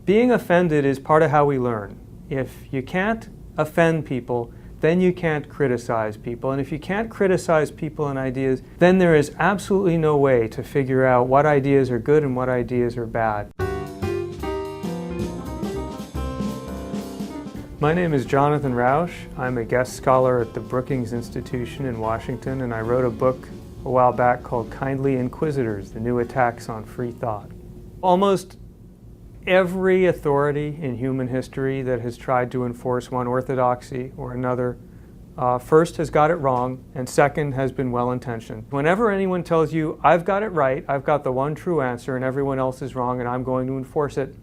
Being offended is part of how we learn. If you can't offend people, then you can't criticize people. And if you can't criticize people and ideas, then there is absolutely no way to figure out what ideas are good and what ideas are bad. My name is Jonathan Rauch. I'm a guest scholar at the Brookings Institution in Washington, and I wrote a book a while back called Kindly Inquisitors, The New Attacks on Free Thought. Almost every authority in human history that has tried to enforce one orthodoxy or another, first has got it wrong, and second has been well-intentioned. Whenever anyone tells you, I've got it right, I've got the one true answer, and everyone else is wrong, and I'm going to enforce it,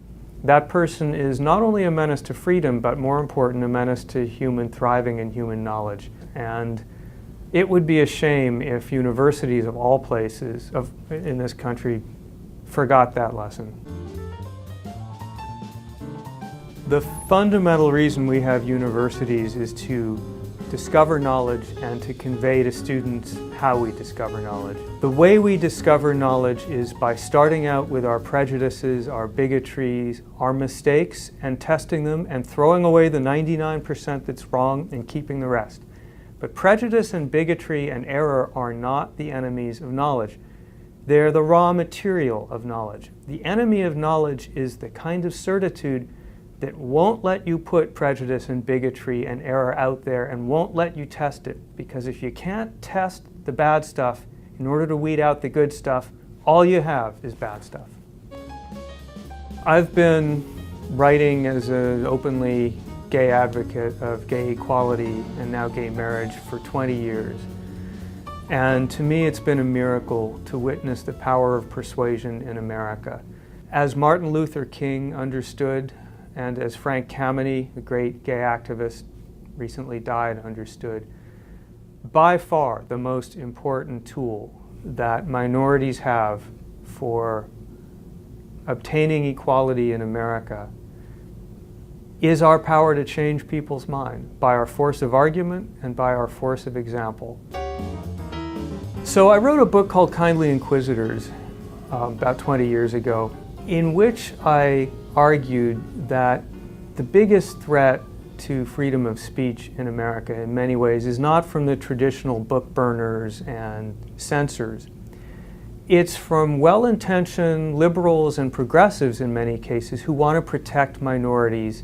that person is not only a menace to freedom, but more important, a menace to human thriving and human knowledge. And it would be a shame if universities of all places in this country forgot that lesson. The fundamental reason we have universities is to discover knowledge and to convey to students how we discover knowledge. The way we discover knowledge is by starting out with our prejudices, our bigotries, our mistakes, and testing them and throwing away the 99% that's wrong and keeping the rest. But prejudice and bigotry and error are not the enemies of knowledge. They're the raw material of knowledge. The enemy of knowledge is the kind of certitude that won't let you put prejudice and bigotry and error out there and won't let you test it. Because if you can't test the bad stuff in order to weed out the good stuff, all you have is bad stuff. I've been writing as an openly gay advocate of gay equality and now gay marriage for 20 years. And to me, it's been a miracle to witness the power of persuasion in America. As Martin Luther King understood, and as Frank Kameny, the great gay activist, recently died, understood, by far the most important tool that minorities have for obtaining equality in America is our power to change people's mind by our force of argument and by our force of example. So I wrote a book called Kindly Inquisitors about 20 years ago, in which I argued that the biggest threat to freedom of speech in America in many ways is not from the traditional book burners and censors. It's from well-intentioned liberals and progressives in many cases who want to protect minorities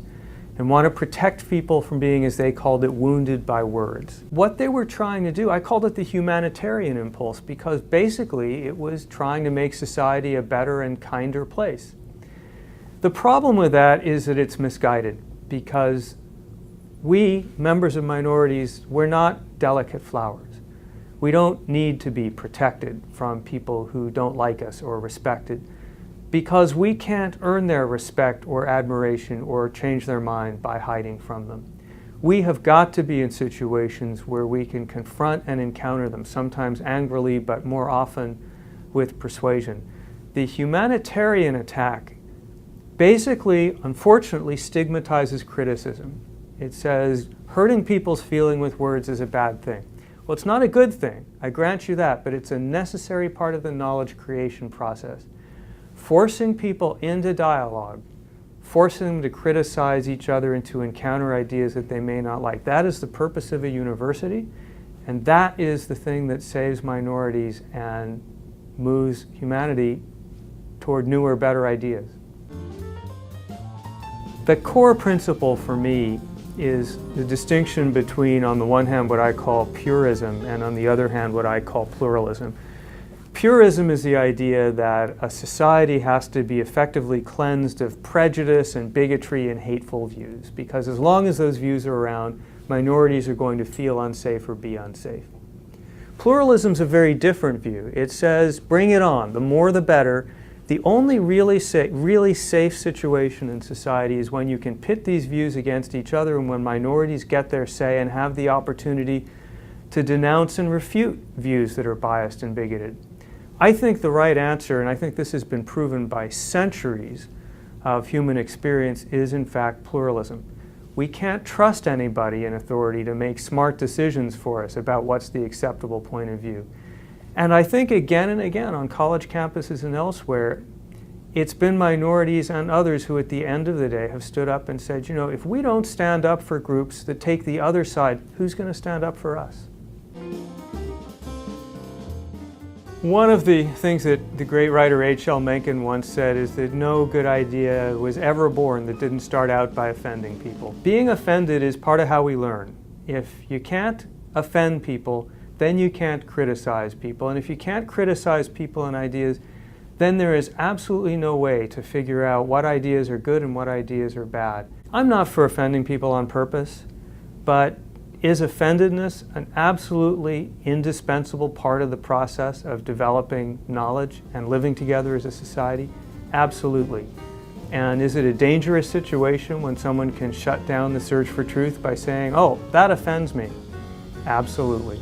and want to protect people from being, as they called it, wounded by words. What they were trying to do, I called it the humanitarian impulse, because basically it was trying to make society a better and kinder place. The problem with that is that it's misguided, because we, members of minorities, we're not delicate flowers. We don't need to be protected from people who don't like us or respected, because we can't earn their respect or admiration or change their mind by hiding from them. We have got to be in situations where we can confront and encounter them, sometimes angrily, but more often with persuasion. The humanitarian attack basically, unfortunately, stigmatizes criticism. It says hurting people's feeling with words is a bad thing. Well, it's not a good thing, I grant you that, but it's a necessary part of the knowledge creation process. Forcing people into dialogue, forcing them to criticize each other and to encounter ideas that they may not like, that is the purpose of a university, and that is the thing that saves minorities and moves humanity toward newer, better ideas. The core principle for me is the distinction between, on the one hand, what I call purism, and on the other hand, what I call pluralism. Purism is the idea that a society has to be effectively cleansed of prejudice and bigotry and hateful views, because as long as those views are around, minorities are going to feel unsafe or be unsafe. Pluralism is a very different view. It says, bring it on, the more the better. The only really safe situation in society is when you can pit these views against each other and when minorities get their say and have the opportunity to denounce and refute views that are biased and bigoted. I think the right answer, and I think this has been proven by centuries of human experience, is in fact pluralism. We can't trust anybody in authority to make smart decisions for us about what's the acceptable point of view. And I think again and again on college campuses and elsewhere, it's been minorities and others who at the end of the day have stood up and said, you know, if we don't stand up for groups that take the other side, who's going to stand up for us? One of the things that the great writer H.L. Mencken once said is that no good idea was ever born that didn't start out by offending people. Being offended is part of how we learn. If you can't offend people, then you can't criticize people. And if you can't criticize people and ideas, then there is absolutely no way to figure out what ideas are good and what ideas are bad. I'm not for offending people on purpose, but is offendedness an absolutely indispensable part of the process of developing knowledge and living together as a society? Absolutely. And is it a dangerous situation when someone can shut down the search for truth by saying, oh, that offends me? Absolutely.